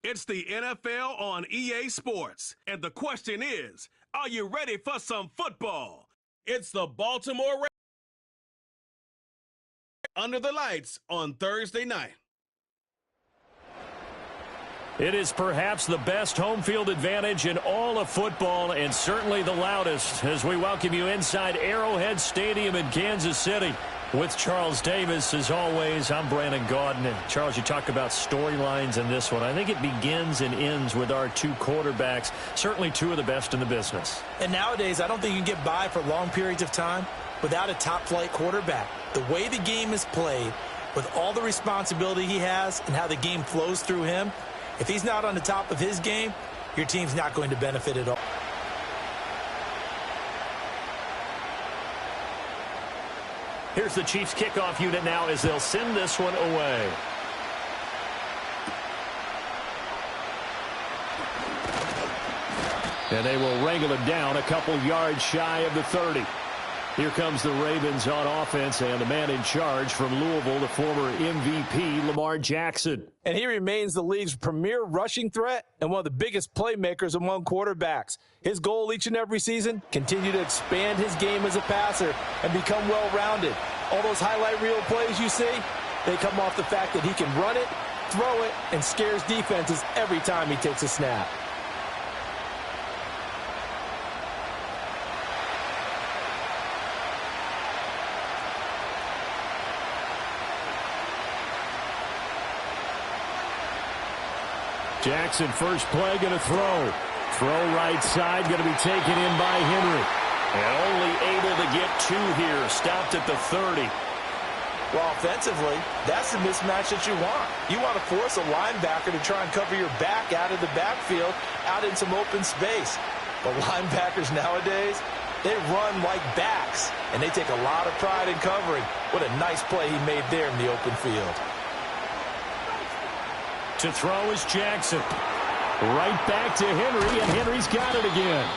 It's the NFL on EA Sports. And the question is, are you ready for some football? It's the Baltimore Ravens under the lights on Thursday night. It is perhaps the best home field advantage in all of football, and certainly the loudest, as we welcome you inside Arrowhead Stadium in Kansas City. With Charles Davis, as always, I'm Brandon Gaudin. And Charles, you talk about storylines in this one. I think it begins and ends with our two quarterbacks, certainly two of the best in the business. And nowadays, I don't think you can get by for long periods of time without a top-flight quarterback. The way the game is played, with all the responsibility he has and how the game flows through him, if he's not on the top of his game, your team's not going to benefit at all. Here's the Chiefs kickoff unit now as they'll send this one away. And they will wrangle it down a couple yards shy of the 30. Here comes the Ravens on offense, and the man in charge from Louisville, the former MVP, Lamar Jackson. And he remains the league's premier rushing threat and one of the biggest playmakers among quarterbacks. His goal each and every season, continue to expand his game as a passer and become well-rounded. All those highlight reel plays you see, they come off the fact that he can run it, throw it, and scares defenses every time he takes a snap. Jackson, first play, going to throw. Throw right side, going to be taken in by Henry. And only able to get two here. Stopped at the 30. Well, offensively, that's the mismatch that you want. You want to force a linebacker to try and cover your back out of the backfield, out in some open space. But linebackers nowadays, they run like backs, and they take a lot of pride in covering. What a nice play he made there in the open field. To throw is Jackson. Right back to Henry, and Henry's got it again.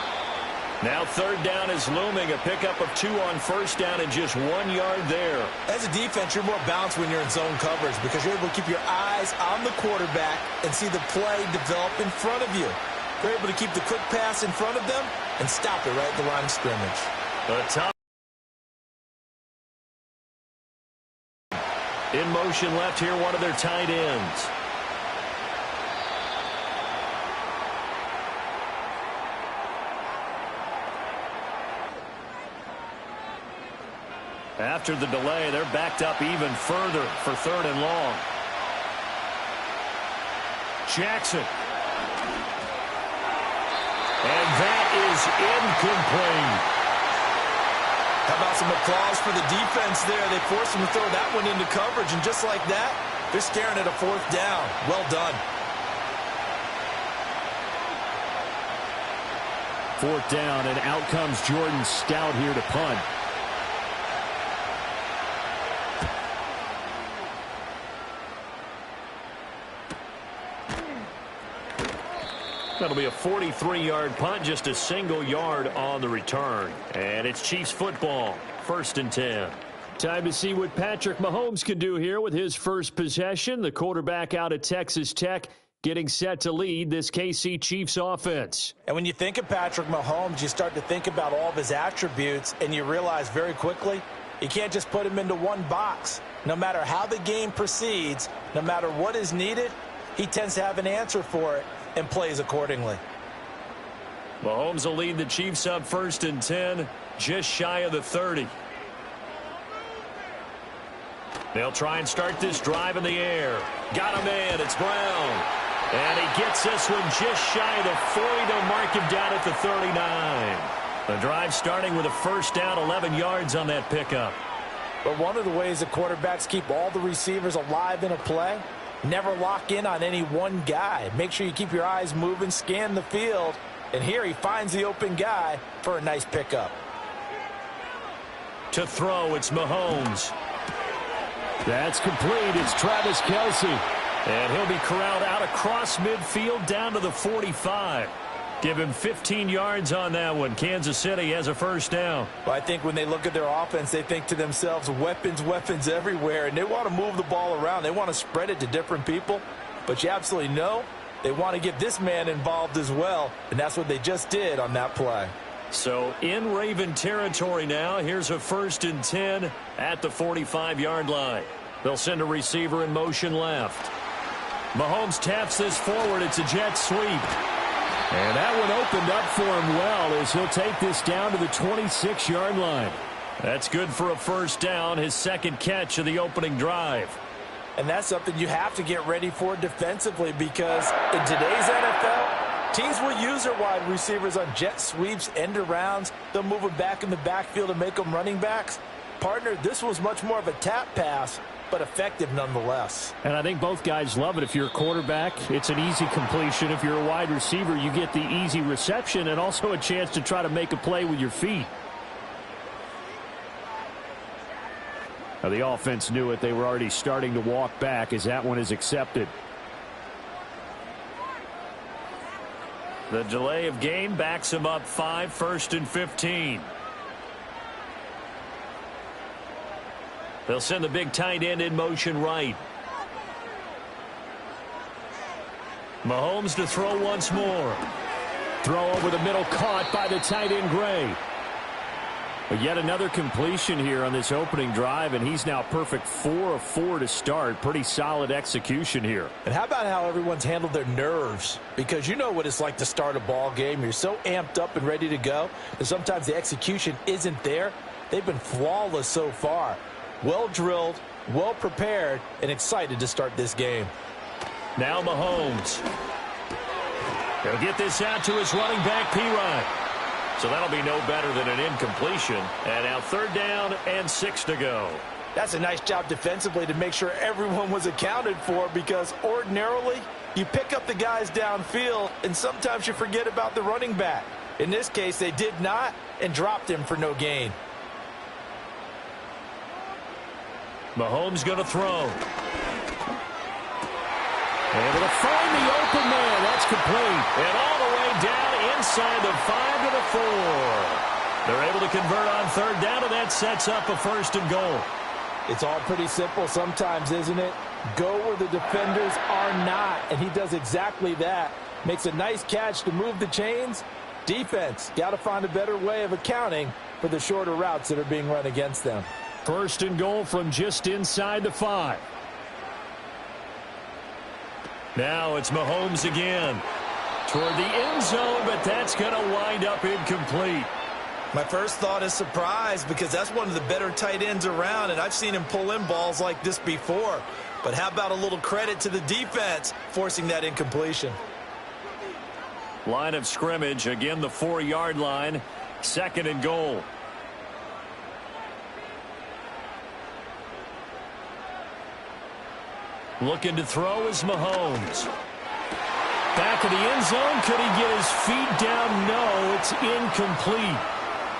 Now third down is looming. A pickup of 2 on first down and just 1 yard there. As a defense, you're more balanced when you're in zone coverage because you're able to keep your eyes on the quarterback and see the play develop in front of you. You're able to keep the quick pass in front of them and stop it right at the line of scrimmage. The top. In motion left here, one of their tight ends. After the delay, they're backed up even further for 3rd and long. Jackson. And that is incomplete. How about some applause for the defense there? They forced him to throw that one into coverage, and just like that, they're staring at a 4th down. Well done. 4th down, and out comes Jordan Stout here to punt. That'll be a 43-yard punt, just a single yard on the return. And it's Chiefs football, 1st and 10. Time to see what Patrick Mahomes can do here with his first possession. The quarterback out of Texas Tech getting set to lead this KC Chiefs offense. And when you think of Patrick Mahomes, you start to think about all of his attributes, and you realize very quickly you can't just put him into one box. No matter how the game proceeds, no matter what is needed, he tends to have an answer for it and plays accordingly. Mahomes will lead the Chiefs up 1st and 10, just shy of the 30. They'll try and start this drive in the air. Got him in. It's Brown. And he gets this one just shy of the 40 to mark him down at the 39. The drive starting with a first down, 11 yards on that pickup. But one of the ways that quarterbacks keep all the receivers alive in a play, never lock in on any one guy. Make sure you keep your eyes moving, scan the field. And here he finds the open guy for a nice pickup. To throw, it's Mahomes. That's complete. It's Travis Kelce. And he'll be corralled out across midfield down to the 45. Give him 15 yards on that one. Kansas City has a first down. Well, I think when they look at their offense, they think to themselves, weapons, weapons everywhere. And they want to move the ball around. They want to spread it to different people. But you absolutely know They want to get this man involved as well, and that's what they just did on that play. So in Raven territory now, here's a 1st and 10 at the 45-yard line. They'll send a receiver in motion left. Mahomes taps this forward. It's a jet sweep. And that one opened up for him well as he'll take this down to the 26-yard line. That's good for a 1st down, his 2nd catch of the opening drive. And that's something you have to get ready for defensively, because in today's NFL, teams will use their wide receivers on jet sweeps, end arounds. They'll move them back in the backfield and make them running backs. Partner, this was much more of a tap pass, but effective nonetheless. And I think both guys love it. If you're a quarterback, it's an easy completion. If you're a wide receiver, you get the easy reception and also a chance to try to make a play with your feet. Now, the offense knew it. They were already starting to walk back as that one is accepted. The delay of game backs him up 5, 1st and 15. They'll send the big tight end in motion right. Mahomes to throw once more. Throw over the middle, caught by the tight end Gray. But yet another completion here on this opening drive, and he's now perfect 4 of 4 to start. Pretty solid execution here. And how about how everyone's handled their nerves? Because you know what it's like to start a ball game. You're so amped up and ready to go, and sometimes the execution isn't there. They've been flawless so far. Well drilled, well prepared, and excited to start this game. Now Mahomes. He'll get this out to his running back, P-Rod. So that'll be no better than an incompletion. And now 3rd down and 6 to go. That's a nice job defensively to make sure everyone was accounted for, because ordinarily you pick up the guys downfield and sometimes you forget about the running back. In this case, they did not and dropped him for no gain. Mahomes going to throw. Able to find the open man. That's complete. And all the way down inside the 5 to the 4. They're able to convert on 3rd down, and that sets up a 1st and goal. It's all pretty simple sometimes, isn't it? Go where the defenders are not, and he does exactly that. Makes a nice catch to move the chains. Defense, got to find a better way of accounting for the shorter routes that are being run against them. 1st and goal from just inside the 5. Now it's Mahomes again. Toward the end zone, but that's going to wind up incomplete. My first thought is surprise, because that's one of the better tight ends around, and I've seen him pull in balls like this before. But how about a little credit to the defense forcing that incompletion? Line of scrimmage, again the 4-yard line. 2nd and goal. Looking to throw is Mahomes. Back of the end zone. Could he get his feet down? No, it's incomplete.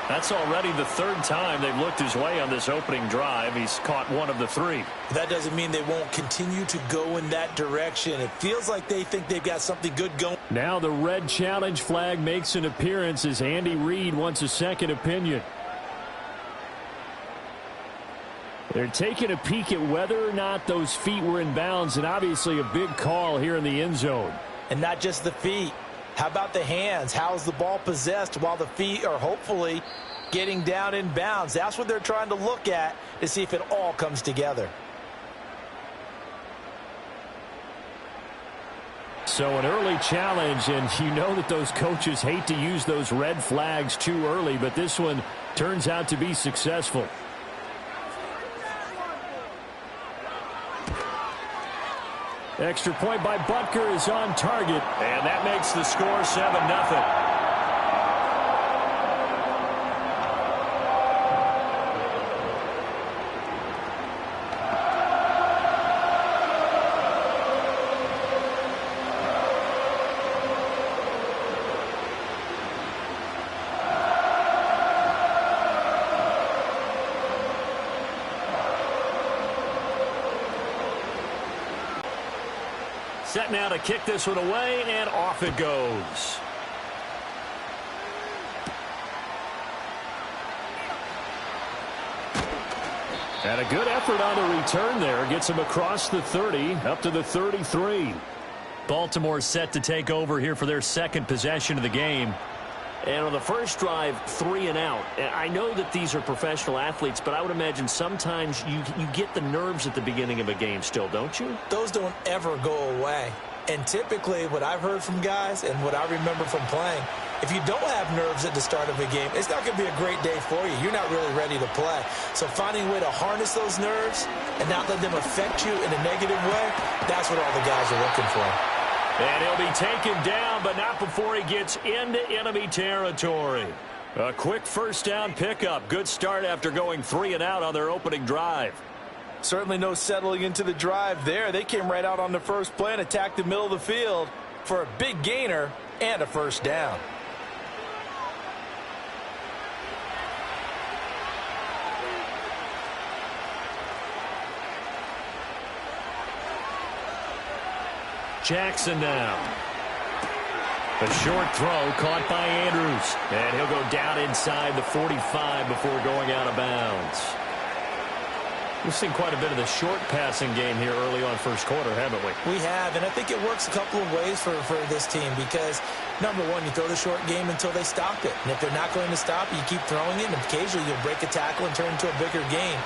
That's already the 3rd time they've looked his way on this opening drive. He's caught 1 of the 3. That doesn't mean they won't continue to go in that direction. It feels like they think they've got something good going. Now the red challenge flag makes an appearance as Andy Reid wants a second opinion. They're taking a peek at whether or not those feet were in bounds, and obviously a big call here in the end zone. And not just the feet. How about the hands? How's the ball possessed while the feet are hopefully getting down in bounds? That's what they're trying to look at to see if it all comes together. So an early challenge, and you know that those coaches hate to use those red flags too early, but this one turns out to be successful. Extra point by Butker is on target, and that makes the score 7-0. Set now to kick this one away, and off it goes. And a good effort on the return there. Gets him across the 30, up to the 33. Baltimore set to take over here for their second possession of the game. And on the first drive, 3 and out. I know that these are professional athletes, but I would imagine sometimes you get the nerves at the beginning of a game still, don't you? Those don't ever go away. And typically what I've heard from guys and what I remember from playing, if you don't have nerves at the start of a game, it's not going to be a great day for you. You're not really ready to play. So finding a way to harness those nerves and not let them affect you in a negative way, that's what all the guys are looking for. And he'll be taken down, but not before he gets into enemy territory. A quick first down pickup. Good start after going 3 and out on their opening drive. Certainly no settling into the drive there. They came right out on the first play and attacked the middle of the field for a big gainer and a first down. Jackson now. A short throw caught by Andrews. And he'll go down inside the 45 before going out of bounds. We've seen quite a bit of the short passing game here early on first quarter, haven't we? We have, and I think it works a couple of ways for this team because, number one, you throw the short game until they stop it. And if they're not going to stop it, you keep throwing it, and occasionally you'll break a tackle and turn into a bigger game.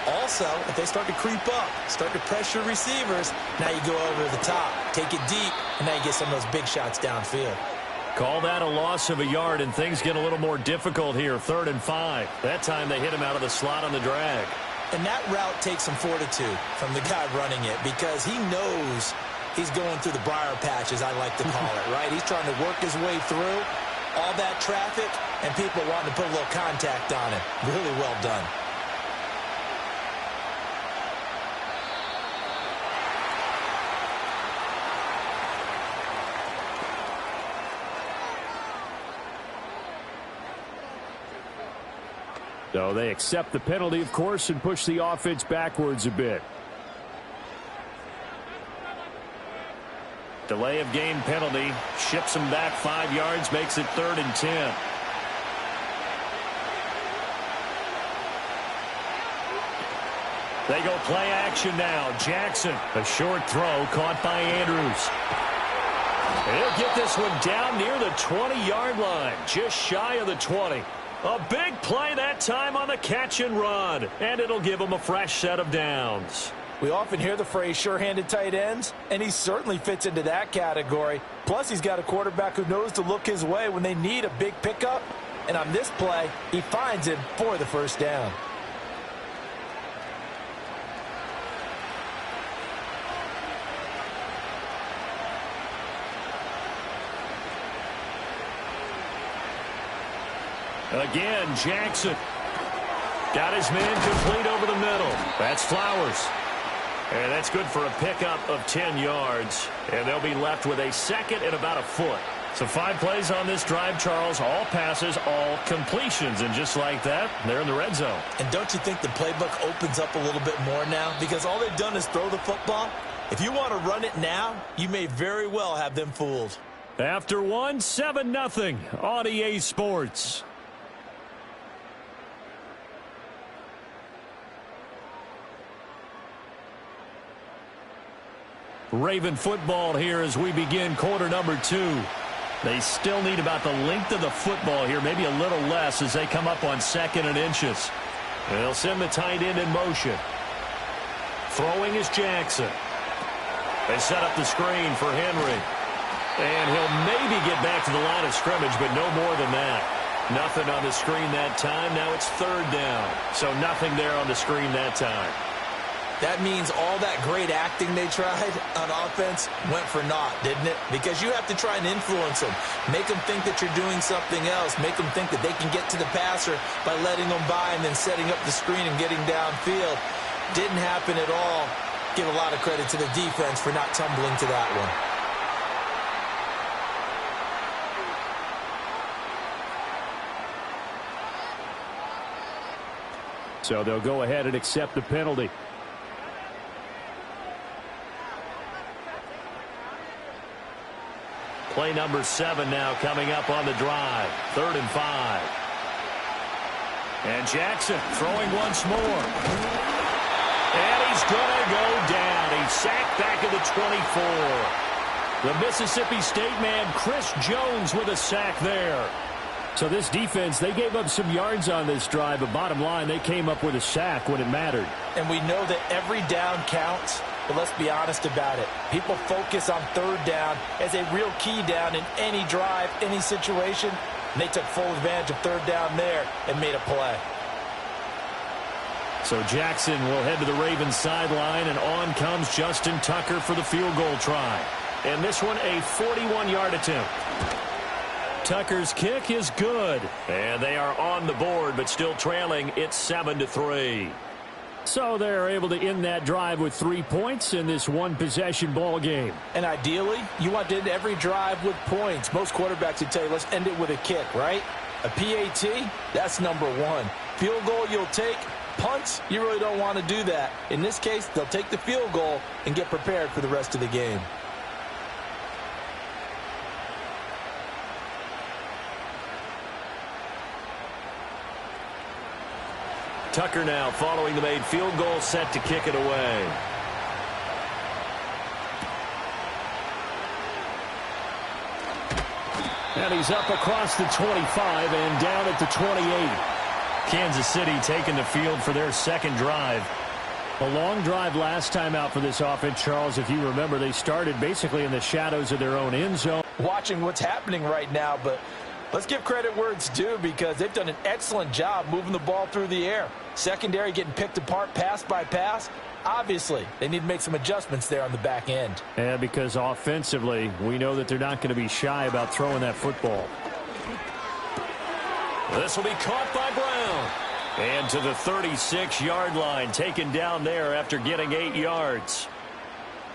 Also, if they start to creep up, start to pressure receivers, now you go over the top, take it deep, and now you get some of those big shots downfield. Call that a loss of a yard, and things get a little more difficult here. 3rd and 5. That time they hit him out of the slot on the drag. And that route takes some fortitude from the guy running it because he knows he's going through the briar patch, as I like to call it, right? He's trying to work his way through all that traffic and people wanting to put a little contact on him. Really well done. So they accept the penalty, of course, and push the offense backwards a bit. Delay of game penalty. Ships them back 5 yards, makes it 3rd and 10. They go play action now. Jackson, a short throw caught by Andrews. He'll get this one down near the 20-yard line, just shy of the 20. A big play that time on the catch and run, and it'll give him a fresh set of downs. We often hear the phrase sure-handed tight ends, and he certainly fits into that category. Plus, he's got a quarterback who knows to look his way when they need a big pickup. And on this play, he finds him for the first down. Again, Jackson got his man complete over the middle. That's Flowers. And that's good for a pickup of 10 yards. And they'll be left with a second and about a foot. So 5 plays on this drive, Charles. All passes, all completions. And just like that, they're in the red zone. And don't you think the playbook opens up a little bit more now? Because all they've done is throw the football. If you want to run it now, you may very well have them fooled. After one, 7-0 on EA Sports. Raven football here as we begin quarter number 2. They still need about the length of the football here, maybe a little less as they come up on 2nd and inches. And they'll send the tight end in motion. Throwing is Jackson. They set up the screen for Henry. And he'll maybe get back to the line of scrimmage, but no more than that. Nothing on the screen that time. Now it's 3rd down. So nothing there on the screen that time. That means all that great acting they tried on offense went for naught, didn't it? Because you have to try and influence them. Make them think that you're doing something else. Make them think that they can get to the passer by letting them by and then setting up the screen and getting downfield. Didn't happen at all. Give a lot of credit to the defense for not tumbling to that one. So they'll go ahead and accept the penalty. Play number 7 now coming up on the drive. 3rd and 5. And Jackson throwing once more. And he's going to go down. He's sacked back at the 24. The Mississippi State man, Chris Jones, with a sack there. So this defense, they gave up some yards on this drive, but bottom line, they came up with a sack when it mattered. And we know that every down counts, but let's be honest about it. People focus on third down as a real key down in any drive, any situation. And they took full advantage of third down there and made a play. So Jackson will head to the Ravens sideline, and on comes Justin Tucker for the field goal try. And this one, a 41-yard attempt. Tucker's kick is good. And they are on the board, but still trailing. It's 7-3. So they're able to end that drive with 3 points in this one-possession ball game. And ideally, you want to end every drive with points. Most quarterbacks would tell you, let's end it with a kick, right? A PAT, that's number one. Field goal you'll take. Punts, you really don't want to do that. In this case, they'll take the field goal and get prepared for the rest of the game. Tucker now following the made field goal, set to kick it away. And he's up across the 25 and down at the 28. Kansas City taking the field for their second drive. A long drive last time out for this offense, Charles. If you remember, they started basically in the shadows of their own end zone. Watching what's happening right now, but let's give credit where it's due because they've done an excellent job moving the ball through the air. Secondary getting picked apart pass by pass. Obviously, they need to make some adjustments there on the back end. Yeah, because offensively, we know that they're not going to be shy about throwing that football. This will be caught by Brown. And to the 36-yard line, taken down there after getting 8 yards.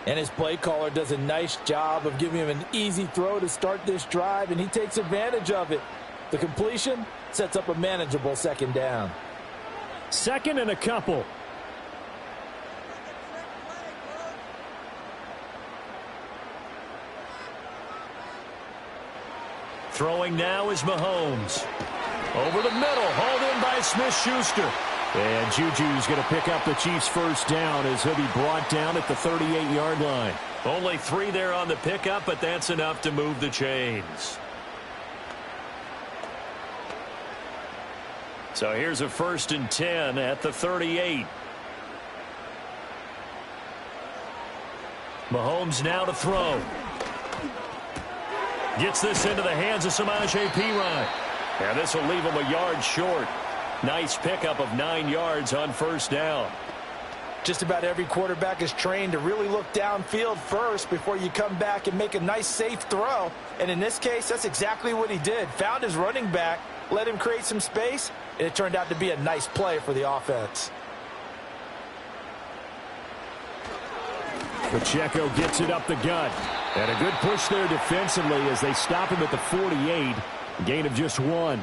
And his play caller does a nice job of giving him an easy throw to start this drive, and he takes advantage of it. The completion sets up a manageable second down. Second and a couple. Throwing now is Mahomes. Over the middle, hauled in by Smith-Schuster. And Juju's going to pick up the Chiefs' first down as he'll be brought down at the 38-yard line. Only 3 there on the pickup, but that's enough to move the chains. So here's a 1st and 10 at the 38. Mahomes now to throw. Gets this into the hands of Samaje Perine. And this will leave him a yard short. Nice pickup of 9 yards on first down. Just about every quarterback is trained to really look downfield first before you come back and make a nice, safe throw. And in this case, that's exactly what he did. Found his running back, let him create some space, and it turned out to be a nice play for the offense. Pacheco gets it up the gut. And a good push there defensively as they stop him at the 48. Gain of just 1.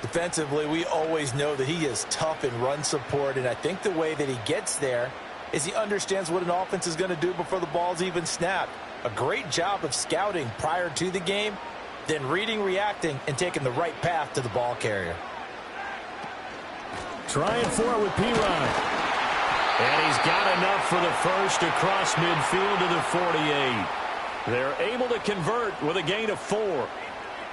Defensively, we always know that he is tough in run support, and I think the way that he gets there is he understands what an offense is going to do before the ball's even snapped. A great job of scouting prior to the game, then reading, reacting, and taking the right path to the ball carrier. Trying for it with Perine. And he's got enough for the first across midfield to the 48. They're able to convert with a gain of 4.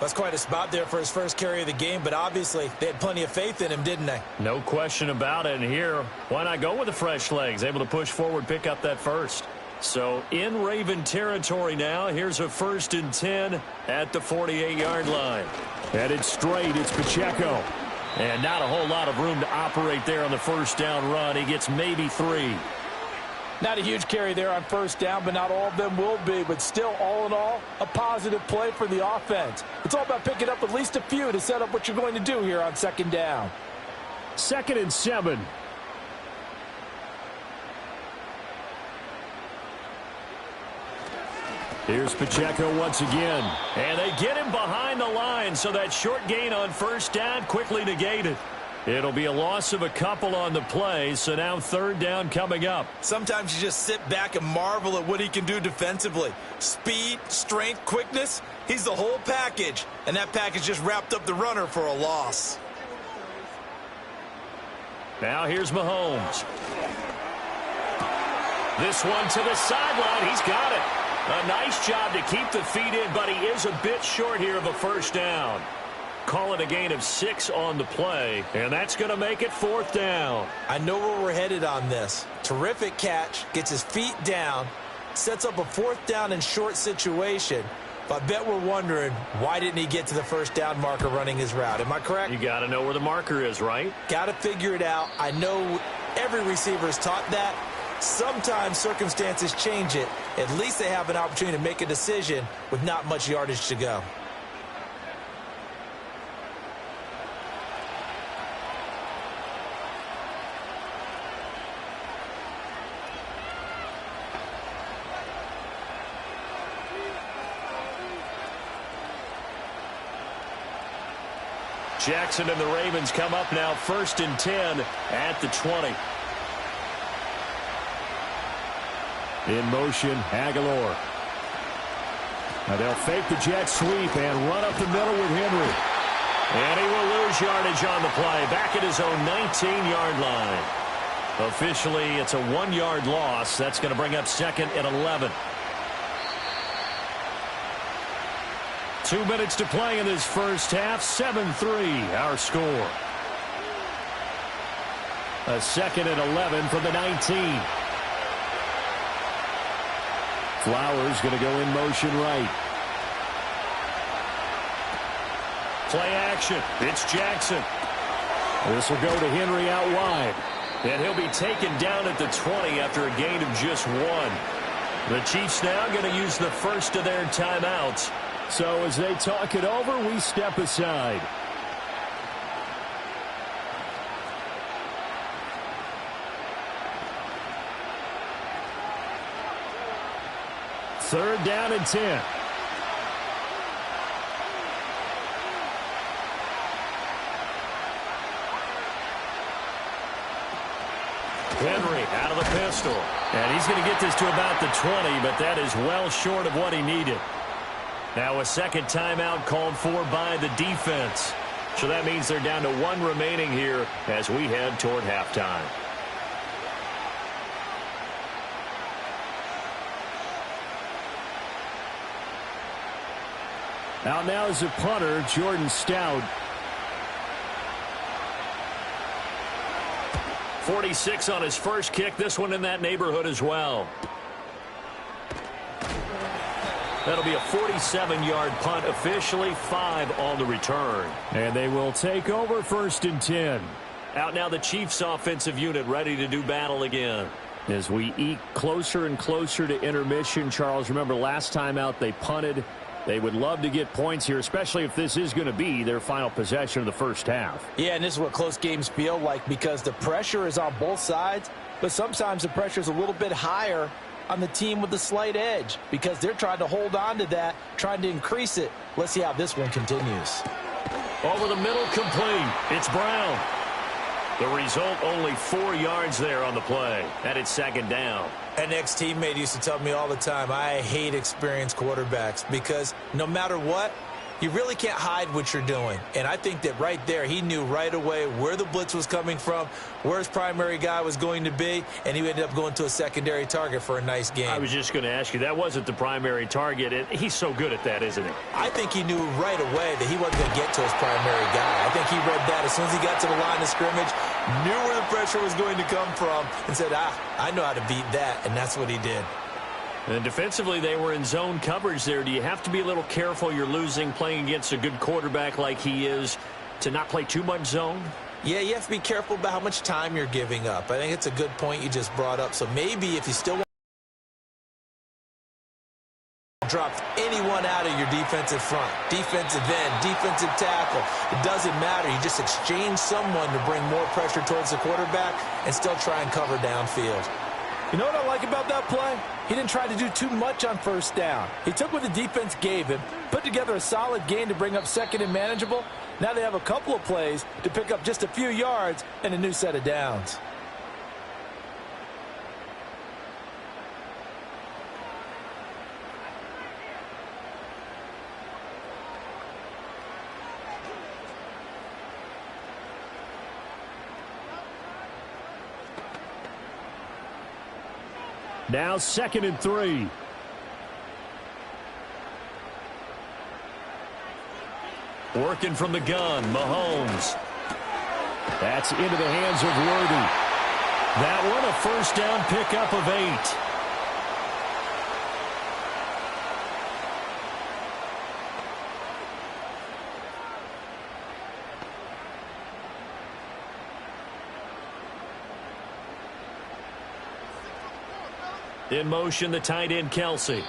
That's quite a spot there for his first carry of the game, but obviously they had plenty of faith in him, didn't they? No question about it. And here, why not go with the fresh legs? Able to push forward, pick up that first. So in Raven territory now, here's a 1st and 10 at the 48-yard line. Headed straight, it's Pacheco. And not a whole lot of room to operate there on the first down run. He gets maybe 3. Not a huge carry there on first down, but not all of them will be. But still, all in all, a positive play for the offense. It's all about picking up at least a few to set up what you're going to do here on second down. 2nd and 7. Here's Pacheco once again. And they get him behind the line, so that short gain on first down quickly negated. It'll be a loss of a couple on the play, so now 3rd down coming up. Sometimes you just sit back and marvel at what he can do defensively. Speed, strength, quickness, he's the whole package. And that package just wrapped up the runner for a loss. Now here's Mahomes. This one to the sideline. He's got it. A nice job to keep the feet in, but he is a bit short here of a first down. Call it a gain of 6 on the play, and that's going to make it 4th down. I know where we're headed on this. Terrific catch, gets his feet down, sets up a 4th down and short situation. But I bet we're wondering, why didn't he get to the first down marker running his route? Am I correct? You got to know where the marker is, right? Got to figure it out. I know every receiver is taught that. Sometimes circumstances change it. At least they have an opportunity to make a decision with not much yardage to go. Jackson and the Ravens come up now 1st and 10 at the 20. In motion, Aguilar. Now they'll fake the jet sweep and run up the middle with Henry. And he will lose yardage on the play, back at his own 19-yard line. Officially, it's a 1-yard loss. That's going to bring up 2nd and 11. 2 minutes to play in this first half. 7-3 our score. A 2nd and 11 from the 19. Flowers going to go in motion right. Play action. It's Jackson. This will go to Henry out wide. And he'll be taken down at the 20 after a gain of just 1. The Chiefs now going to use the first of their timeouts. So as they talk it over, we step aside. Third down and 10. Henry out of the pistol. And he's going to get this to about the 20, but that is well short of what he needed. Now a second timeout called for by the defense. So that means they're down to 1 remaining here as we head toward halftime. Out now is a punter, Jordan Stout. 46 on his first kick. This one in that neighborhood as well. That'll be a 47-yard punt, officially 5 on the return. And they will take over 1st and 10. Out now the Chiefs offensive unit ready to do battle again. As we eke closer and closer to intermission, Charles, remember last time out they punted. They would love to get points here, especially if this is going to be their final possession of the first half. Yeah, and this is what close games feel like because the pressure is on both sides, but sometimes the pressure is a little bit higher on the team with the slight edge because they're trying to hold on to that, trying to increase it. Let's see how this one continues. Over the middle, complete. It's Brown. The result, only 4 yards there on the play. And it's 2nd down. An ex-teammate used to tell me all the time, I hate experienced quarterbacks because no matter what, you really can't hide what you're doing. And I think that right there, he knew right away where the blitz was coming from, where his primary guy was going to be, and he ended up going to a secondary target for a nice game. I was just going to ask you, that wasn't the primary target. And he's so good at that, isn't he? I think he knew right away that he wasn't going to get to his primary guy. I think he read that as soon as he got to the line of scrimmage, knew where the pressure was going to come from, and said, I know how to beat that, and that's what he did. And defensively, they were in zone coverage there. Do you have to be a little careful? You're losing playing against a good quarterback like he is to not play too much zone? Yeah, you have to be careful about how much time you're giving up. I think it's a good point you just brought up. So maybe if you still want to drop anyone out of your defensive front, defensive end, defensive tackle, it doesn't matter. You just exchange someone to bring more pressure towards the quarterback and still try and cover downfield. You know what I like about that play? He didn't try to do too much on first down. He took what the defense gave him, put together a solid gain to bring up 2nd and manageable. Now they have a couple of plays to pick up just a few yards and a new set of downs. Now 2nd and 3. Working from the gun, Mahomes. That's into the hands of Worthy. That one a first down pickup of 8. In motion, the tight end, Kelsey.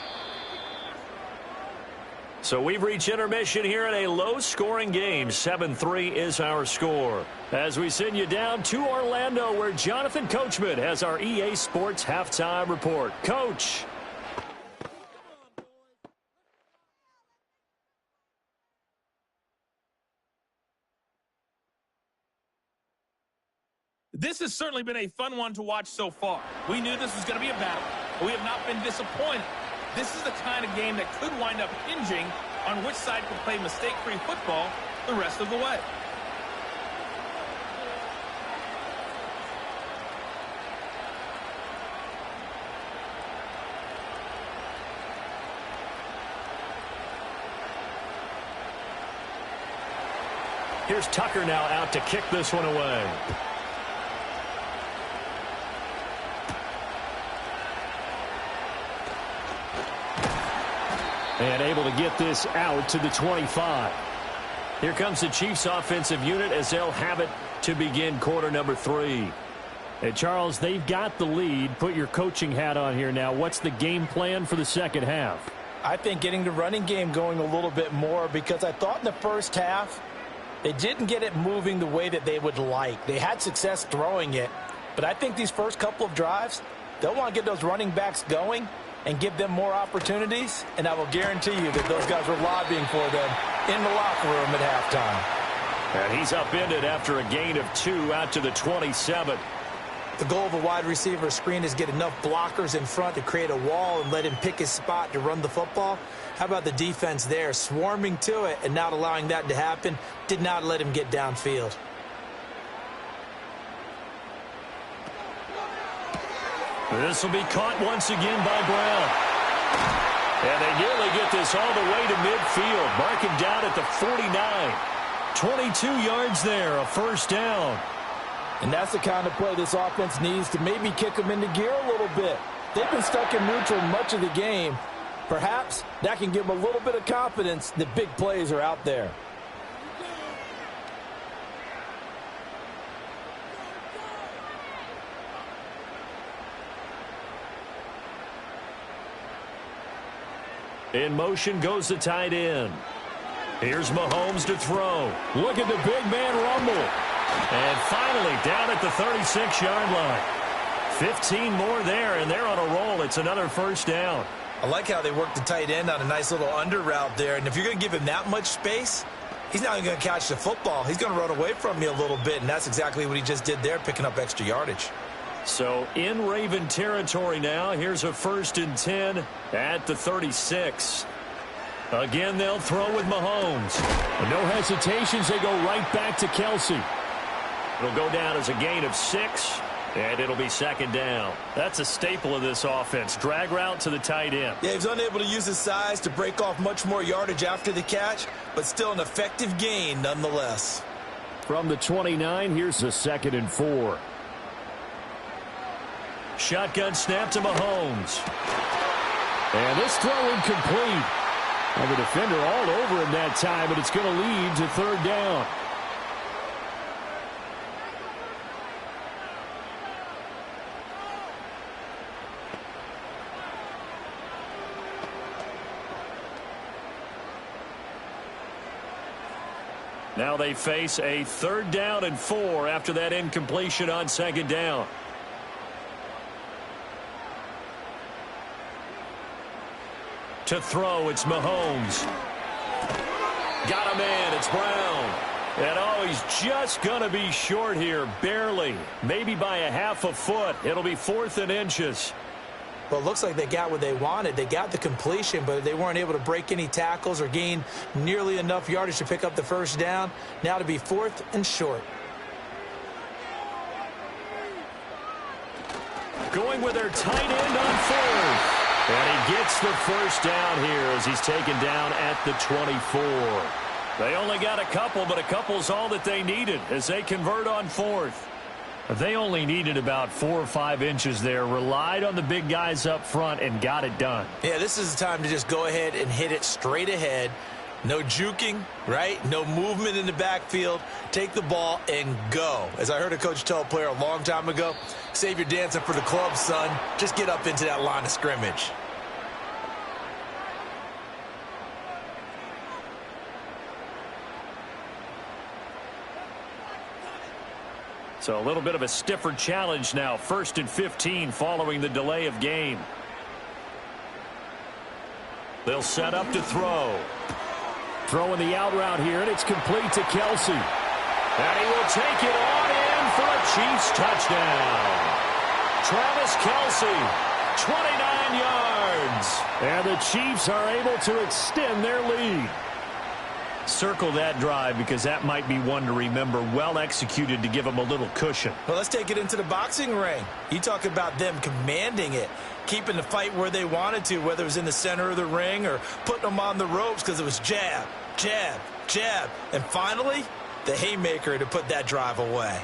So we've reached intermission here in a low-scoring game. 7-3 is our score. As we send you down to Orlando, where Jonathan Coachman has our EA Sports halftime report. Coach. This has certainly been a fun one to watch so far. We knew this was going to be a battle, but we have not been disappointed. This is the kind of game that could wind up hinging on which side can play mistake-free football the rest of the way. Here's Tucker now out to kick this one away. And able to get this out to the 25. Here comes the Chiefs offensive unit as they'll have it to begin quarter number 3. Hey, Charles, they've got the lead. Put your coaching hat on here now. What's the game plan for the second half? I think getting the running game going a little bit more, because I thought in the first half they didn't get it moving the way that they would like. They had success throwing it, but I think these first couple of drives, they'll want to get those running backs going and give them more opportunities, and I will guarantee you that those guys were lobbying for them in the locker room at halftime. And he's upended after a gain of 2 out to the 27. The goal of a wide receiver screen is get enough blockers in front to create a wall and let him pick his spot to run the football. How about the defense there, swarming to it and not allowing that to happen? Did not let him get downfield. This will be caught once again by Brown. And they nearly get this all the way to midfield. Mark him down at the 49. 22 yards there, a first down. And that's the kind of play this offense needs to maybe kick them into gear a little bit. They've been stuck in neutral much of the game. Perhaps that can give them a little bit of confidence that big plays are out there. In motion goes the tight end. Here's Mahomes to throw. Look at the big man rumble. And finally down at the 36-yard line. 15 more there, and they're on a roll. It's another first down. I like how they work the tight end on a nice little under route there. And if you're going to give him that much space, he's not going to catch the football. He's going to run away from you a little bit, and that's exactly what he just did there, picking up extra yardage. So in Raven territory now. Here's a 1st and 10 at the 36. Again, they'll throw with Mahomes. And no hesitations. They go right back to Kelsey. It'll go down as a gain of 6, and it'll be second down. That's a staple of this offense. Drag route to the tight end. Yeah, he's unable to use his size to break off much more yardage after the catch, but still an effective gain nonetheless. From the 29, here's a 2nd and 4. Shotgun snap to Mahomes. And this throw incomplete. And the defender all over him that time, but it's going to lead to 3rd down. Now they face a 3rd down and 4 after that incompletion on 2nd down. To throw, it's Mahomes. Got a man, it's Brown. And oh, he's just going to be short here, barely. Maybe by a half a foot. It'll be 4th and inches. Well, it looks like they got what they wanted. They got the completion, but they weren't able to break any tackles or gain nearly enough yardage to pick up the first down. Now to be 4th and short. Going with their tight end on 4th. And he gets the first down here as he's taken down at the 24. They only got a couple, but a couple's all that they needed as they convert on fourth. They only needed about 4 or 5 inches there, relied on the big guys up front, and got it done. Yeah, this is the time to just go ahead and hit it straight ahead. No juking, right? No movement in the backfield. Take the ball and go. As I heard a coach tell a player a long time ago, save your dancing for the club, son. Just get up into that line of scrimmage. So a little bit of a stiffer challenge now. 1st and 15 following the delay of game. They'll set up to throw. Throwing the out route here, and it's complete to Kelsey. And he will take it on in for a Chiefs touchdown. Travis Kelsey, 29 yards. And the Chiefs are able to extend their lead. Circle that drive because that might be one to remember. Well executed to give them a little cushion. Well, let's take it into the boxing ring. You talk about them commanding it, keeping the fight where they wanted to, whether it was in the center of the ring or putting them on the ropes because it was jab, jab, jab. And finally, the haymaker to put that drive away.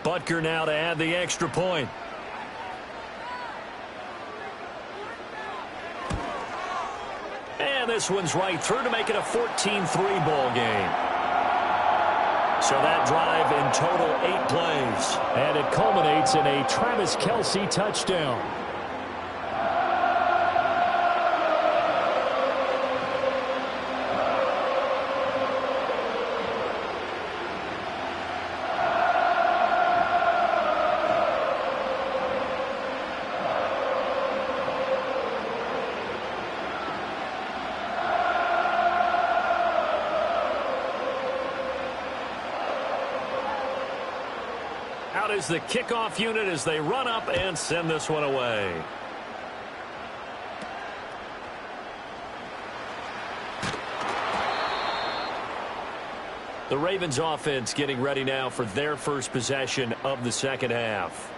Butker now to add the extra point. And this one's right through to make it a 14-3 ball game. So that drive in total 8 plays. And it culminates in a Travis Kelsey touchdown. Out is the kickoff unit as they run up and send this one away. The Ravens offense getting ready now for their first possession of the second half.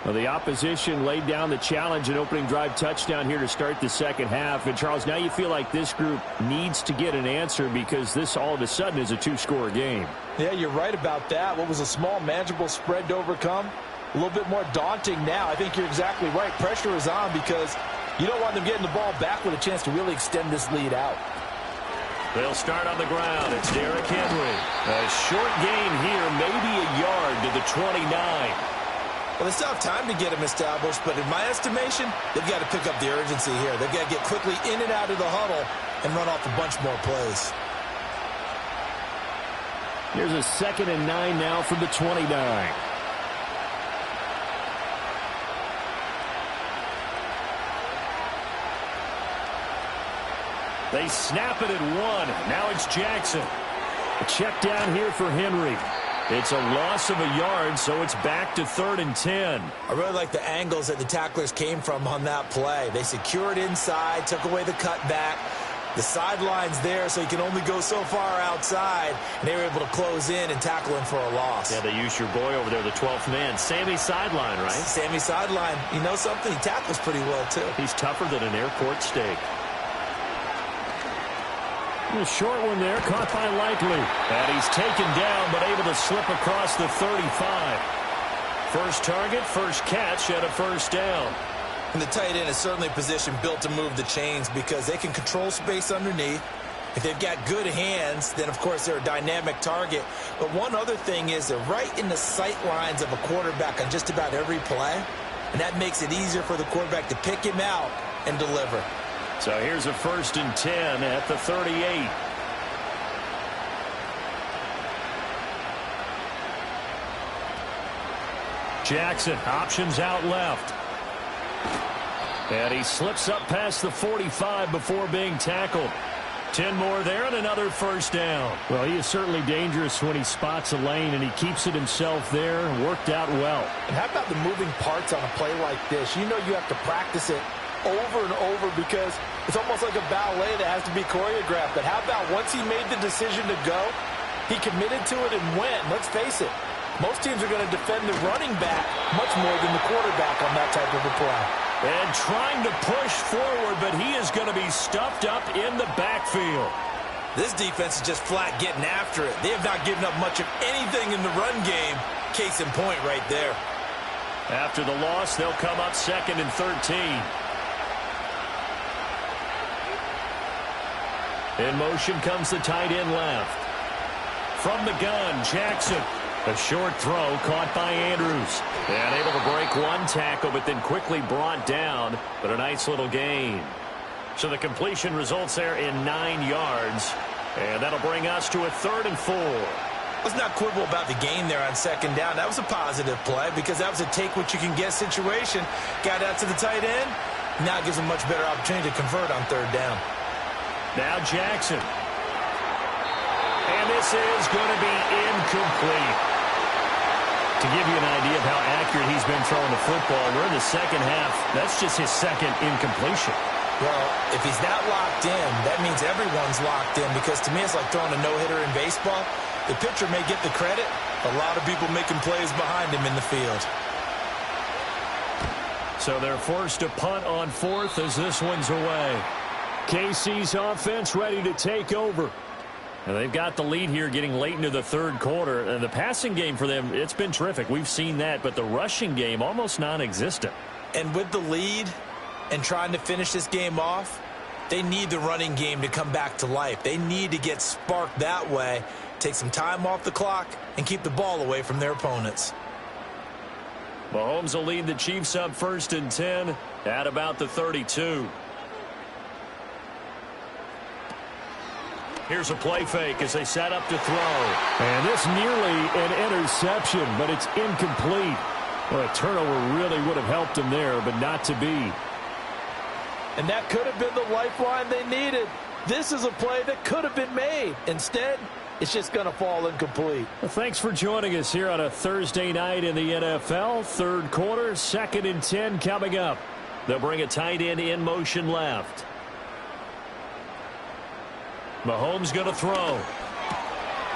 Well, the opposition laid down the challenge and opening drive touchdown here to start the second half. And, Charles, now you feel like this group needs to get an answer because this all of a sudden is a 2-score game. Yeah, you're right about that. What was a small, manageable spread to overcome? A little bit more daunting now. I think you're exactly right. Pressure is on because you don't want them getting the ball back with a chance to really extend this lead out. They'll start on the ground. It's Derrick Henry. A short gain here, maybe a yard to the 29. Well, they still have time to get him established, but in my estimation, they've got to pick up the urgency here. They've got to get quickly in and out of the huddle and run off a bunch more plays. Here's a 2nd and 9 now from the 29. They snap it at 1. Now it's Jackson. A check down here for Henry. It's a loss of a yard, so it's back to 3rd and 10. I really like the angles that the tacklers came from on that play. They secured inside, took away the cutback. The sideline's there, so he can only go so far outside, and they were able to close in and tackle him for a loss. Yeah, they used your boy over there, the 12th man. Sammy Sideline, right? Sammy Sideline. You know something? He tackles pretty well, too. He's tougher than an airport steak. A short one there, caught by Likely. And he's taken down, but able to slip across the 35. First target, first catch, and a first down. And the tight end is certainly a position built to move the chains because they can control space underneath. If they've got good hands, then, of course, they're a dynamic target. But one other thing is they're right in the sight lines of a quarterback on just about every play. And that makes it easier for the quarterback to pick him out and deliver. So here's a 1st and 10 at the 38. Jackson, options out left. And he slips up past the 45 before being tackled. 10 more there and another first down. Well, he is certainly dangerous when he spots a lane, and he keeps it himself there. Worked out well. And how about the moving parts on a play like this? You know you have to practice it over and over because it's almost like a ballet that has to be choreographed. But how about once he made the decision to go, he committed to it and went. Let's face it, most teams are going to defend the running back much more than the quarterback on that type of a play. And trying to push forward, but he is going to be stuffed up in the backfield. This defense is just flat getting after it. They have not given up much of anything in the run game. Case in point right there. After the loss, they'll come up 2nd and 13. In motion comes the tight end left. From the gun, Jackson. A short throw caught by Andrews. And able to break one tackle, but then quickly brought down. But a nice little gain. So the completion results there in 9 yards. And that'll bring us to a 3rd and 4. Let's not quibble about the gain there on 2nd down. That was a positive play because that was a take-what-you-can-get situation. Got out to the tight end. Now it gives him a much better opportunity to convert on 3rd down. Now Jackson. And this is going to be incomplete. To give you an idea of how accurate he's been throwing the football, we're in the 2nd half. That's just his 2nd incompletion. Well, if he's not locked in, that means everyone's locked in because to me it's like throwing a no-hitter in baseball. The pitcher may get the credit. A lot of people making plays behind him in the field. So they're forced to punt on 4th as this one's away. KC's offense ready to take over. And they've got the lead here getting late into the 3rd quarter. And the passing game for them, it's been terrific. We've seen that, but the rushing game almost non-existent. And with the lead and trying to finish this game off, they need the running game to come back to life. They need to get sparked that way, take some time off the clock, and keep the ball away from their opponents. Mahomes will lead the Chiefs up 1st and 10 at about the 32. Here's a play fake as they set up to throw. And this nearly an interception, but it's incomplete. Well, a turnover really would have helped them there, but not to be. And that could have been the lifeline they needed. This is a play that could have been made. Instead, it's just going to fall incomplete. Well, thanks for joining us here on a Thursday night in the NFL. 3rd quarter, 2nd and 10 coming up. They'll bring a tight end in motion left. Mahomes going to throw.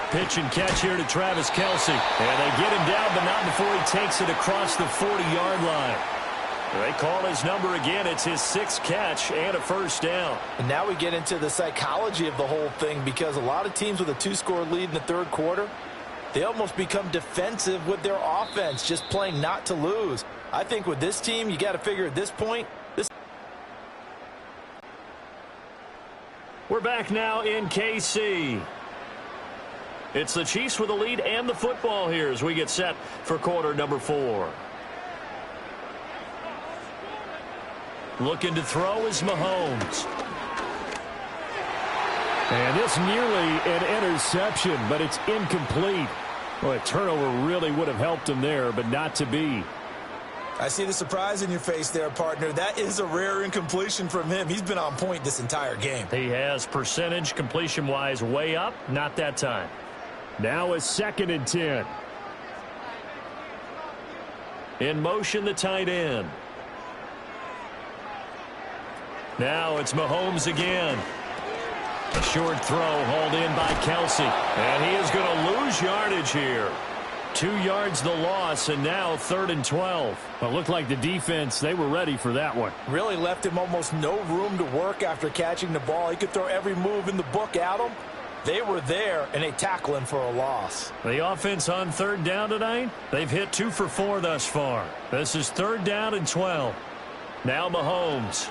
Pitch and catch here to Travis Kelce. And they get him down, but not before he takes it across the 40-yard line. They call his number again. It's his 6th catch and a 1st down. And now we get into the psychology of the whole thing because a lot of teams with a 2-score lead in the 3rd quarter, they almost become defensive with their offense, just playing not to lose. I think with this team, you got to figure at this point, We're back now in KC. It's the Chiefs with the lead and the football here as we get set for quarter number 4. Looking to throw is Mahomes. And this nearly an interception, but it's incomplete. Well, a turnover really would have helped him there, but not to be. I see the surprise in your face there, partner. That is a rare incompletion from him. He's been on point this entire game. He has percentage completion-wise way up. Not that time. Now a 2nd and 10. In motion, the tight end. Now it's Mahomes again. A short throw hauled in by Kelce. And he is going to lose yardage here. 2 yards the loss, and now 3rd and 12. Well, it looked like the defense, they were ready for that one. Really left him almost no room to work after catching the ball. He could throw every move in the book at him. They were there, and they tackle him for a loss. The offense on 3rd down tonight, they've hit 2 for 4 thus far. This is 3rd down and 12. Now Mahomes.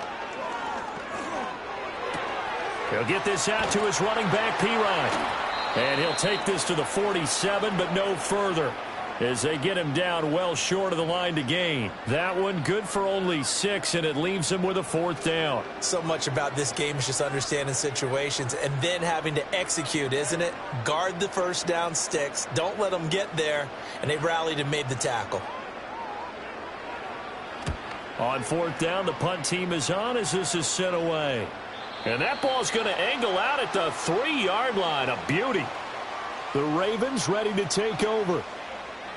He'll get this out to his running back, P-Ryan. And he'll take this to the 47, but no further as they get him down well short of the line to gain. That one good for only 6, and it leaves him with a 4th down. So much about this game is just understanding situations and then having to execute, isn't it? Guard the 1st down sticks. Don't let them get there. And they rallied and made the tackle. On 4th down, the punt team is on as this is sent away. And that ball's going to angle out at the 3-yard line. A beauty. The Ravens ready to take over.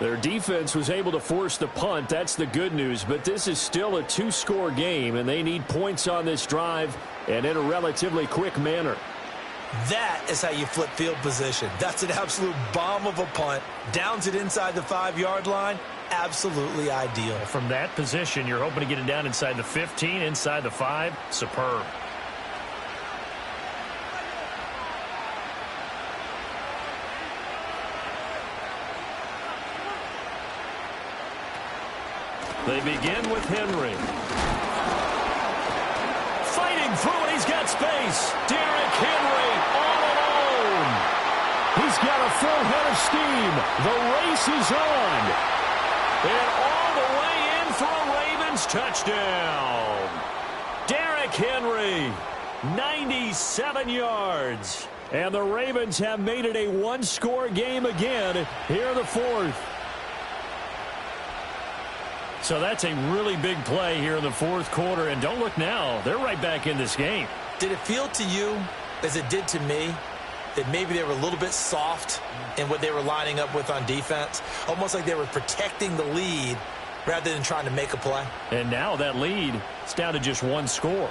Their defense was able to force the punt. That's the good news. But this is still a 2-score game, and they need points on this drive and in a relatively quick manner. That is how you flip field position. That's an absolute bomb of a punt. Downs it inside the 5-yard line. Absolutely ideal. From that position, you're hoping to get it down inside the 15, inside the 5. Superb. They begin with Henry. Fighting through it, he's got space. Derrick Henry all alone. He's got a full head of steam. The race is on. And all the way in for a Ravens touchdown. Derrick Henry, 97 yards. And the Ravens have made it a one-score game again here in the fourth. So that's a really big play here in the fourth quarter. And don't look now. They're right back in this game. Did it feel to you, as it did to me, that maybe they were a little bit soft in what they were lining up with on defense? Almost like they were protecting the lead rather than trying to make a play. And now that lead is down to just one score.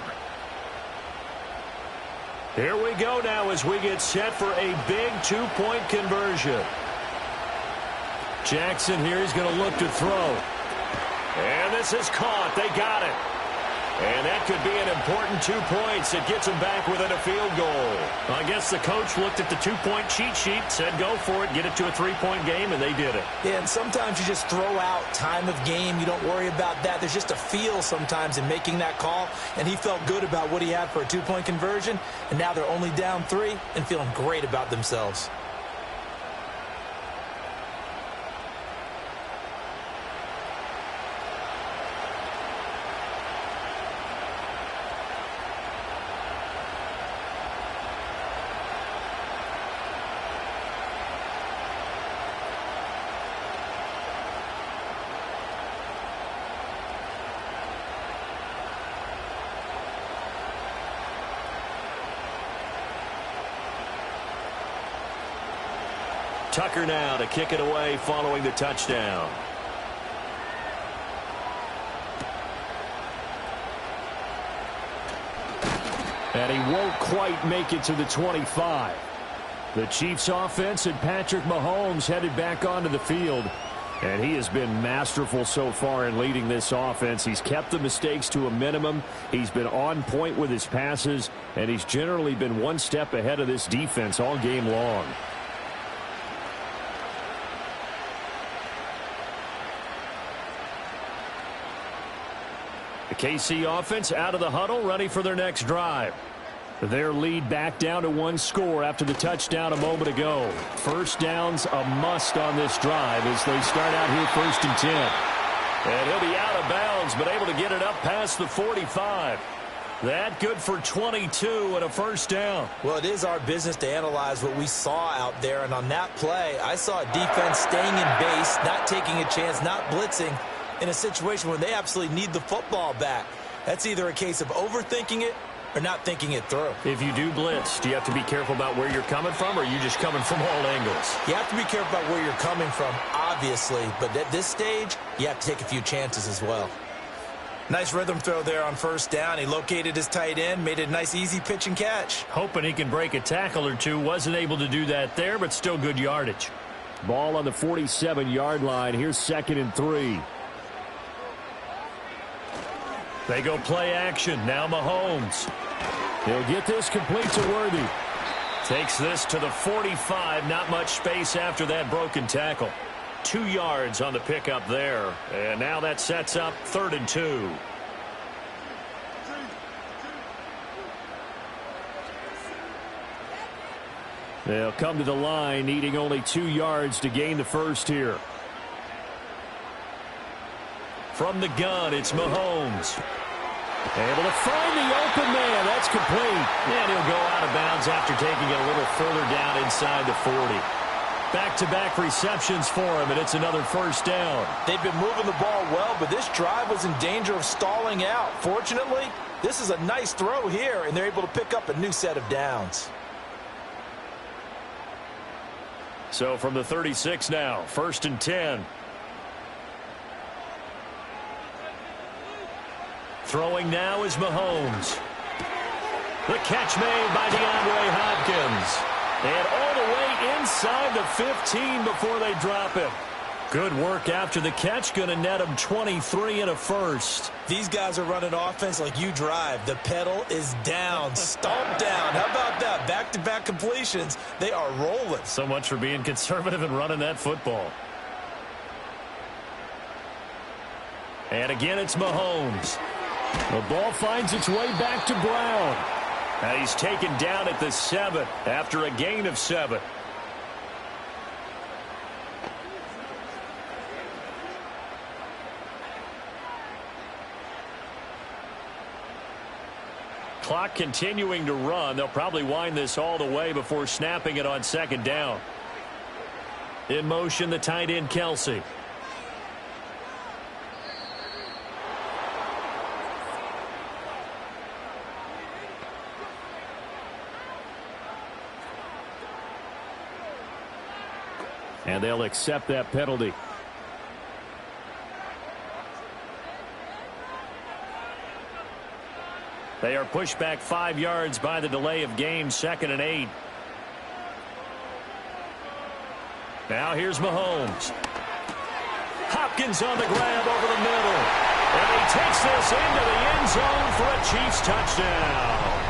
Here we go now as we get set for a big two-point conversion. Jackson here is going to look to throw. And this is caught. They got it. And that could be an important 2 points. It gets them back within a field goal. I guess the coach looked at the two-point cheat sheet, said go for it, get it to a three-point game, and they did it. Yeah, and sometimes you just throw out time of game. You don't worry about that. There's just a feel sometimes in making that call, and he felt good about what he had for a two-point conversion, and now they're only down 3 and feeling great about themselves. Tucker now to kick it away following the touchdown. And he won't quite make it to the 25. The Chiefs offense and Patrick Mahomes headed back onto the field. And he has been masterful so far in leading this offense. He's kept the mistakes to a minimum. He's been on point with his passes. And he's generally been one step ahead of this defense all game long. The KC offense out of the huddle, ready for their next drive. Their lead back down to one score after the touchdown a moment ago. First down's a must on this drive as they start out here 1st and 10. And he'll be out of bounds, but able to get it up past the 45. That good for 22 and a first down. Well, it is our business to analyze what we saw out there. And on that play, I saw a defense staying in base, not taking a chance, not blitzing, in a situation where they absolutely need the football back. That's either a case of overthinking it or not thinking it through. If you do blitz, do you have to be careful about where you're coming from, or are you just coming from all angles? You have to be careful about where you're coming from, obviously. But at this stage, you have to take a few chances as well. Nice rhythm throw there on first down. He located his tight end, made it a nice easy pitch and catch. Hoping he can break a tackle or two. Wasn't able to do that there, but still good yardage. Ball on the 47-yard line. Here's 2nd and 3. They go play action. Now Mahomes. He'll get this complete to Worthy. Takes this to the 45. Not much space after that broken tackle. 2 yards on the pickup there. And now that sets up 3rd and 2. They'll come to the line, needing only 2 yards to gain the first here. From the gun, it's Mahomes. Able to find the open man. That's complete. And he'll go out of bounds after taking it a little further down inside the 40. Back-to-back receptions for him, and it's another first down. They've been moving the ball well, but this drive was in danger of stalling out. Fortunately, this is a nice throw here, and they're able to pick up a new set of downs. So from the 36 now, 1st and 10. Throwing now is Mahomes. The catch made by DeAndre Hopkins. And all the way inside the 15 before they drop it. Good work after the catch. Going to net him 23 and a first. These guys are running offense like you drive. The pedal is down. Stomp down. How about that? Back-to-back completions. They are rolling. So much for being conservative and running that football. And again, it's Mahomes. The ball finds its way back to Brown. And he's taken down at the 7 after a gain of 7. Clock continuing to run. They'll probably wind this all the way before snapping it on second down. In motion, the tight end, Kelsey. And they'll accept that penalty. They are pushed back 5 yards by the delay of game, 2nd and 8. Now here's Mahomes. Hopkins on the grab over the middle. And he takes this into the end zone for a Chiefs touchdown.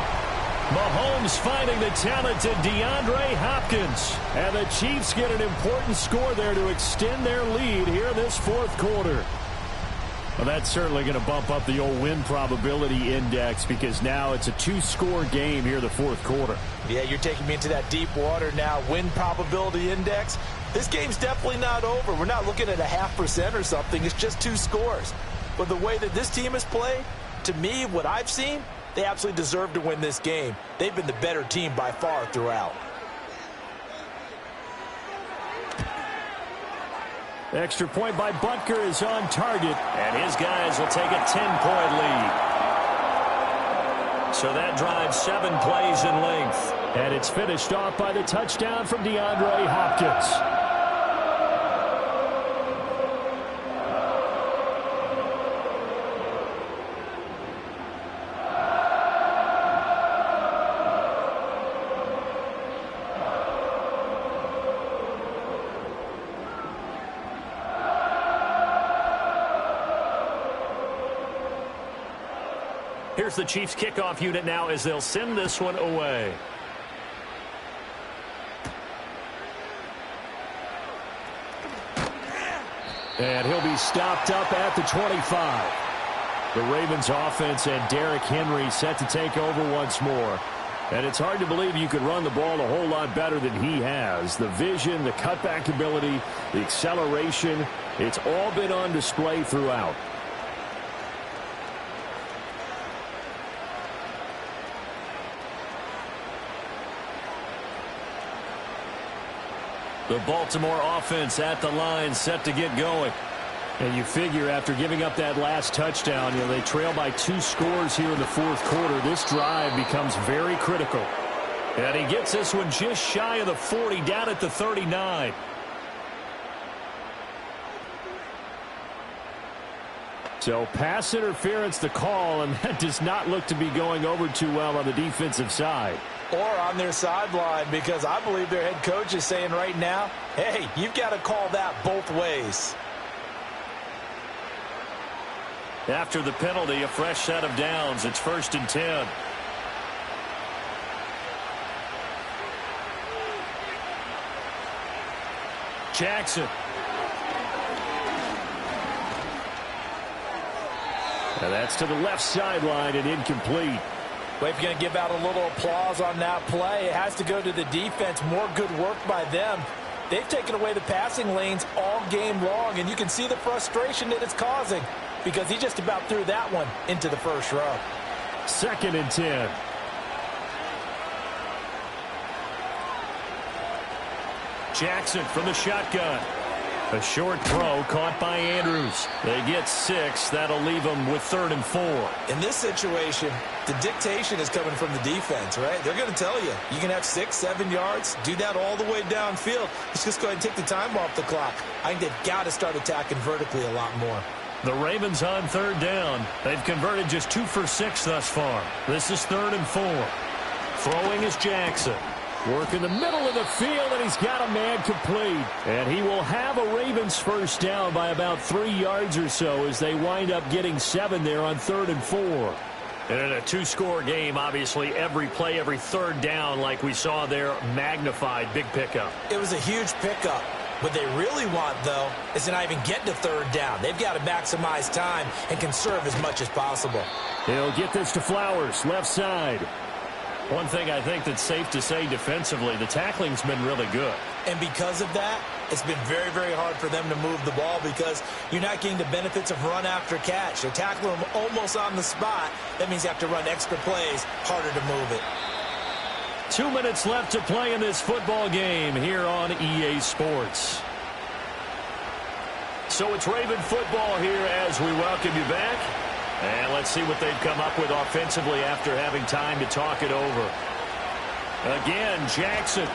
Mahomes finding the talented DeAndre Hopkins. And the Chiefs get an important score there to extend their lead here in this 4th quarter. Well, that's certainly going to bump up the old win probability index because now it's a 2-score game here in the 4th quarter. Yeah, you're taking me into that deep water now. Win probability index. This game's definitely not over. We're not looking at a 0.5% or something. It's just 2 scores. But the way that this team has played, to me, what I've seen, they absolutely deserve to win this game. They've been the better team by far throughout. Extra point by Butker is on target, and his guys will take a 10-point lead. So that drives 7 plays in length. And it's finished off by the touchdown from DeAndre Hopkins. Here's the Chiefs kickoff unit now as they'll send this one away. And he'll be stopped up at the 25. The Ravens offense and Derrick Henry set to take over once more. And it's hard to believe you could run the ball a whole lot better than he has. The vision, the cutback ability, the acceleration, it's all been on display throughout. The Baltimore offense at the line set to get going. And you figure after giving up that last touchdown, they trail by 2 scores here in the 4th quarter. This drive becomes very critical. And he gets this one just shy of the 40, down at the 39. So pass interference the call, and that does not look to be going over too well on the defensive side. Or on their sideline, because I believe their head coach is saying right now, hey, you've got to call that both ways. After the penalty, a fresh set of downs. It's 1st and 10. Jackson. And that's to the left sideline and incomplete. Well, if you're going to give out a little applause on that play, it has to go to the defense. More good work by them. They've taken away the passing lanes all game long, and you can see the frustration that it's causing because he just about threw that one into the first row. 2nd and 10. Jackson from the shotgun. A short throw caught by Andrews. They get 6. That'll leave them with 3rd and 4. In this situation, the dictation is coming from the defense, right? They're going to tell you, you can have 6, 7 yards, do that all the way downfield. Let's just go ahead and take the time off the clock. I think they've got to start attacking vertically a lot more. The Ravens on 3rd down. They've converted just 2 for 6 thus far. This is 3rd and 4. Throwing is Jackson. Work in the middle of the field, and he's got a man complete. And he will have a Ravens first down by about 3 yards or so as they wind up getting 7 there on 3rd and 4. And in a two-score game, obviously, every play, every third down, like we saw there, magnified. Big pickup. It was a huge pickup. What they really want, though, is to not even get to 3rd down. They've got to maximize time and conserve as much as possible. He'll get this to Flowers, left side. One thing I think that's safe to say defensively, the tackling's been really good. And because of that, it's been very, very hard for them to move the ball because you're not getting the benefits of run after catch. They're tackling them almost on the spot. That means you have to run extra plays, harder to move it. 2 minutes left to play in this football game here on EA Sports. So it's Raven football here as we welcome you back. And let's see what they've come up with offensively after having time to talk it over. Again, Jackson.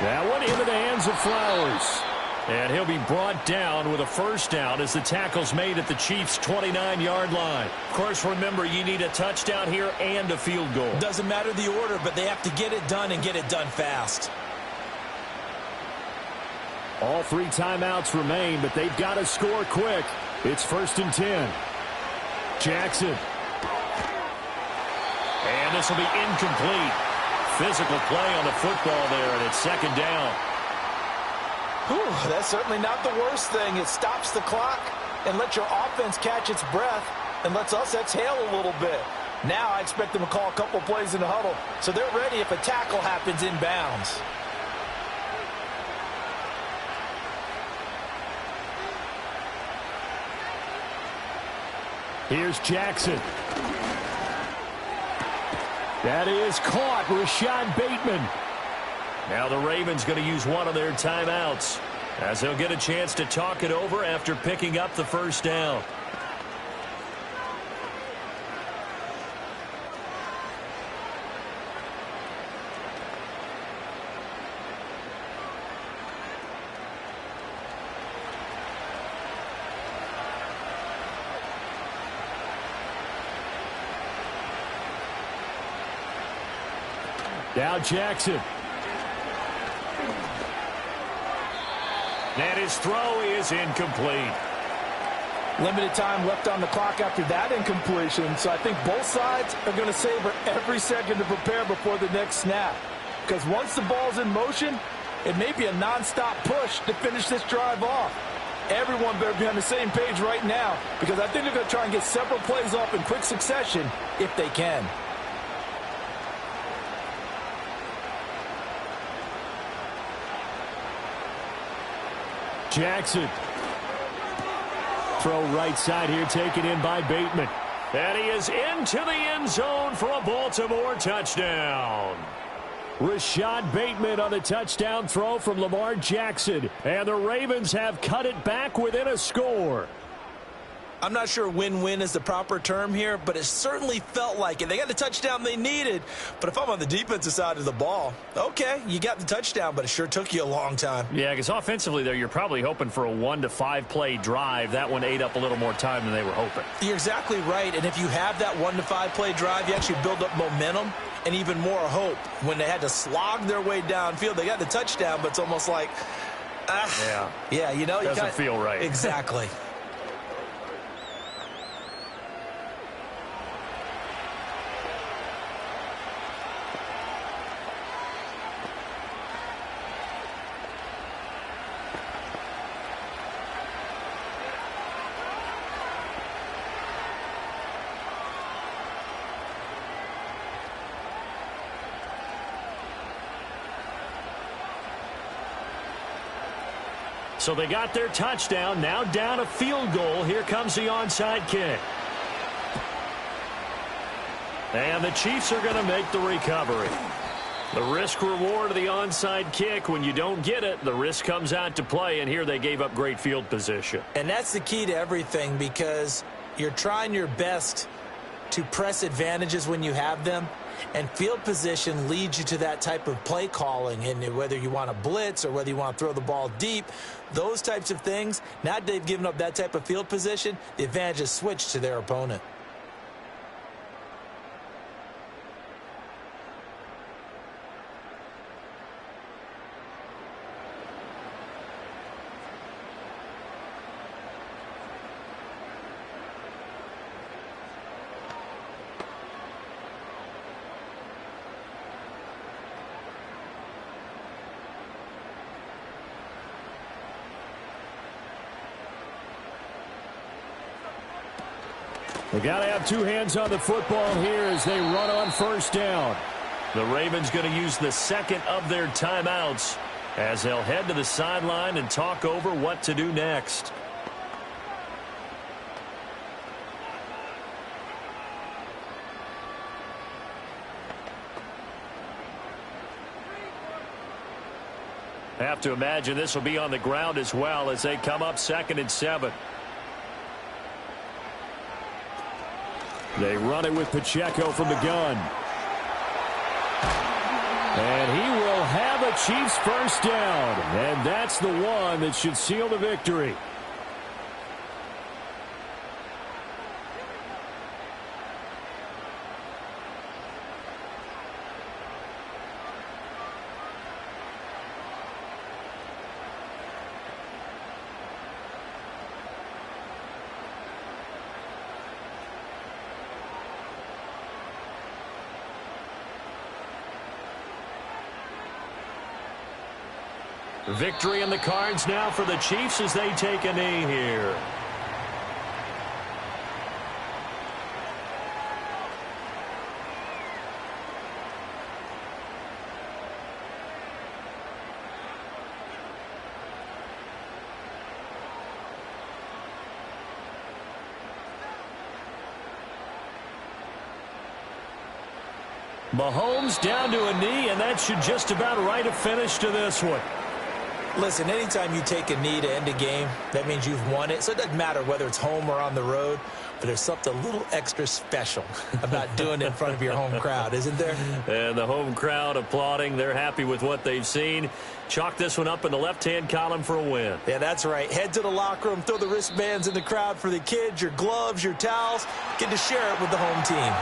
That one into the hands of Flowers. And he'll be brought down with a first down as the tackle's made at the Chiefs' 29-yard line. Of course, remember, you need a touchdown here and a field goal. Doesn't matter the order, but they have to get it done and get it done fast. All 3 timeouts remain, but they've got to score quick. It's 1st and 10. Jackson. And this will be incomplete. Physical play on the football there, and it's 2nd down. Whew, that's certainly not the worst thing. It stops the clock and lets your offense catch its breath and lets us exhale a little bit. Now I expect them to call a couple plays in the huddle, so they're ready if a tackle happens inbounds. Here's Jackson. That is caught. Rashad Bateman. Now the Ravens going to use one of their timeouts as they'll get a chance to talk it over after picking up the first down. Now Jackson. And his throw is incomplete. Limited time left on the clock after that incompletion, so I think both sides are going to savor every second to prepare before the next snap. Because once the ball's in motion, it may be a nonstop push to finish this drive off. Everyone better be on the same page right now because I think they're going to try and get several plays off in quick succession if they can. Jackson. Throw right side here, taken in by Bateman. And he is into the end zone for a Baltimore touchdown. Rashad Bateman on the touchdown throw from Lamar Jackson. And the Ravens have cut it back within a score. I'm not sure win-win is the proper term here, but it certainly felt like it. They got the touchdown they needed, but if I'm on the defensive side of the ball, okay, you got the touchdown, but it sure took you a long time. Yeah, because offensively there, you're probably hoping for a 1 to 5 play drive. That one ate up a little more time than they were hoping. You're exactly right, and if you have that 1 to 5 play drive, you actually build up momentum and even more hope. When they had to slog their way downfield, they got the touchdown, but it's almost like, yeah, you know, doesn't feel right. Exactly. So they got their touchdown, now down a field goal. Here comes the onside kick. And the Chiefs are going to make the recovery. The risk-reward of the onside kick, when you don't get it, the risk comes out to play, and here they gave up great field position. And that's the key to everything because you're trying your best to press advantages when you have them. And field position leads you to that type of play calling. And whether you want to blitz or whether you want to throw the ball deep, those types of things, now that they've given up that type of field position, the advantage is switched to their opponent. They got to have two hands on the football here as they run on first down. The Ravens going to use the second of their timeouts as they'll head to the sideline and talk over what to do next. Have to imagine this will be on the ground as well as they come up 2nd and 7. They run it with Pacheco from the gun. And he will have a Chiefs first down. And that's the one that should seal the victory. Victory in the cards now for the Chiefs as they take a knee here. Mahomes down to a knee, and that should just about write a finish to this one. Listen, anytime you take a knee to end a game, that means you've won it. So it doesn't matter whether it's home or on the road, but there's something a little extra special about doing it in front of your home crowd, isn't there? And the home crowd applauding. They're happy with what they've seen. Chalk this one up in the left-hand column for a win. Yeah, that's right. Head to the locker room, throw the wristbands in the crowd for the kids, your gloves, your towels. Get to share it with the home team.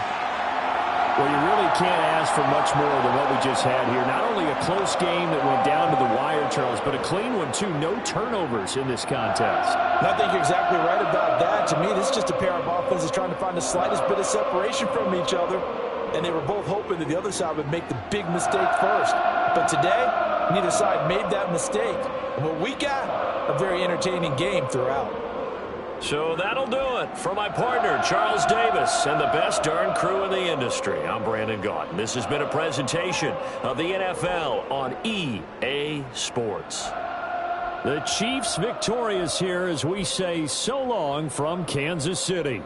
Well, you really can't ask for much more than what we just had here. Not only a close game that went down to the wire, Charles, but a clean one, too. No turnovers in this contest. And I think you're exactly right about that. To me, this is just a pair of offenses trying to find the slightest bit of separation from each other. And they were both hoping that the other side would make the big mistake first. But today, neither side made that mistake. And what we got, a very entertaining game throughout. So that'll do it for my partner, Charles Davis, and the best darn crew in the industry. I'm Brandon Gaudin. This has been a presentation of the NFL on EA Sports. The Chiefs victorious here as we say so long from Kansas City.